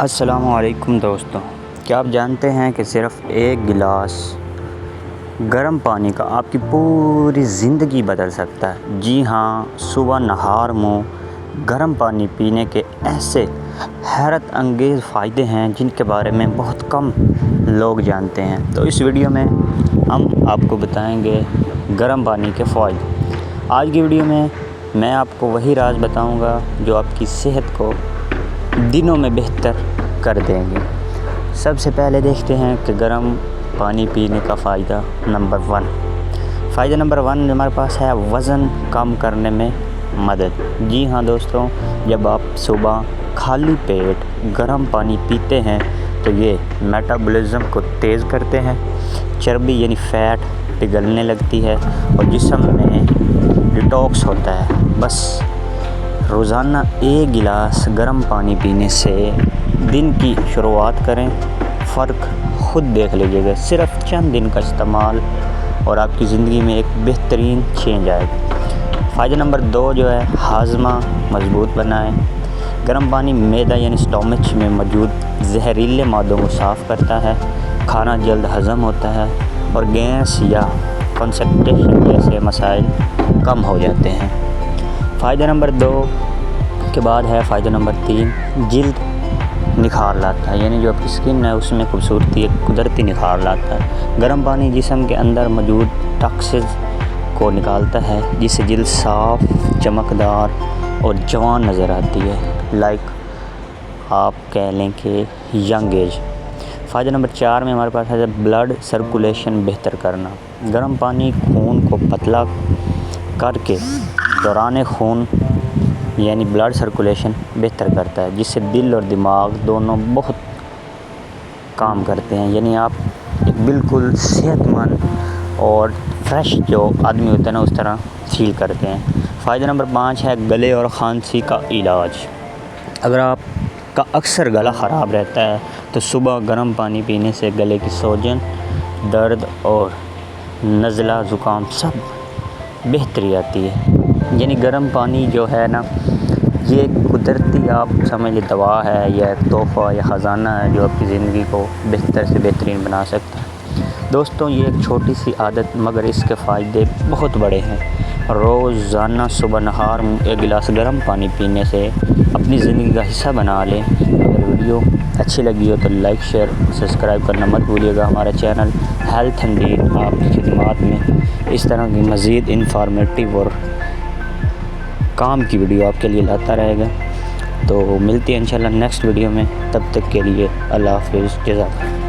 السلام علیکم دوستوں، کیا آپ جانتے ہیں کہ صرف ایک گلاس گرم پانی کا آپ کی پوری زندگی بدل سکتا ہے؟ جی ہاں، صبح نہار منہ گرم پانی پینے کے ایسے حیرت انگیز فائدے ہیں جن کے بارے میں بہت کم لوگ جانتے ہیں۔ تو اس ویڈیو میں ہم آپ کو بتائیں گے گرم پانی کے فوائد۔ آج کی ویڈیو میں آپ کو وہی راز بتاؤں گا جو آپ کی صحت کو دنوں میں بہتر کر دیں گے۔ سب سے پہلے دیکھتے ہیں کہ گرم پانی پینے کا فائدہ نمبر 1۔ فائدہ نمبر 1 ہمارے پاس ہے وزن کم کرنے میں مدد۔ جی ہاں دوستوں، جب آپ صبح خالی پیٹ گرم پانی پیتے ہیں تو یہ میٹابولزم کو تیز کرتے ہیں، چربی یعنی فیٹ پگھلنے لگتی ہے اور جسم میں ڈیٹاکس ہوتا ہے۔ بس روزانہ ایک گلاس گرم پانی پینے سے دن کی شروعات کریں، فرق خود دیکھ لیجیے گا۔ صرف چند دن کا استعمال اور آپ کی زندگی میں ایک بہترین چینج آئے گا۔ فائدہ نمبر 2 جو ہے ہاضمہ مضبوط بنائیں۔ گرم پانی معدہ یعنی اسٹومچ میں موجود زہریلے مادوں کو صاف کرتا ہے، کھانا جلد ہضم ہوتا ہے اور گیس یا کنسٹیپیشن جیسے مسائل کم ہو جاتے ہیں۔ فائدہ نمبر 2 کے بعد ہے فائدہ نمبر 3، جلد نکھار لاتا ہے، یعنی جو آپ کی اسکن ہے اس میں خوبصورتی ایک قدرتی نکھار لاتا ہے۔ گرم پانی جسم کے اندر موجود ٹاکسز کو نکالتا ہے جس سے جلد صاف، چمکدار اور جوان نظر آتی ہے، آپ کہہ لیں کہ ینگ ایج۔ فائدہ نمبر 4 میں ہمارے پاس ہے بلڈ سرکولیشن بہتر کرنا۔ گرم پانی خون کو پتلا کر کے دوران خون یعنی بلڈ سرکولیشن بہتر کرتا ہے، جس سے دل اور دماغ دونوں بہت کام کرتے ہیں، یعنی آپ ایک بالکل صحت مند اور فریش جو آدمی ہوتا ہے نا اس طرح فیل کرتے ہیں۔ فائدہ نمبر 5 ہے گلے اور کھانسی کا علاج۔ اگر آپ کا اکثر گلا خراب رہتا ہے تو صبح گرم پانی پینے سے گلے کی سوجن، درد اور نزلہ زکام سب بہتری آتی ہے۔ یعنی گرم پانی جو ہے نا یہ ایک قدرتی آپ سمجھ لیں دوا ہے یا ایک تحفہ یا خزانہ ہے جو آپ کی زندگی کو بہتر سے بہترین بنا سکتا ہے۔ دوستوں، یہ ایک چھوٹی سی عادت مگر اس کے فائدے بہت بڑے ہیں۔ روزانہ صبح نہار منہ ایک گلاس گرم پانی پینے سے اپنی زندگی کا حصہ بنا لیں۔ اگر ویڈیو اچھی لگی ہو تو لائک، شیئر، سبسکرائب کرنا مت بھولیے گا۔ ہمارا چینل ہیلتھ اینڈ ڈیل آپ کی خدمات میں اس طرح کی مزید انفارمیٹیو اور کام کی ویڈیو آپ کے لیے لاتا رہے گا۔ تو ملتی ہے انشاءاللہ نیکسٹ ویڈیو میں، تب تک کے لیے اللہ حافظ، جزاک اللہ۔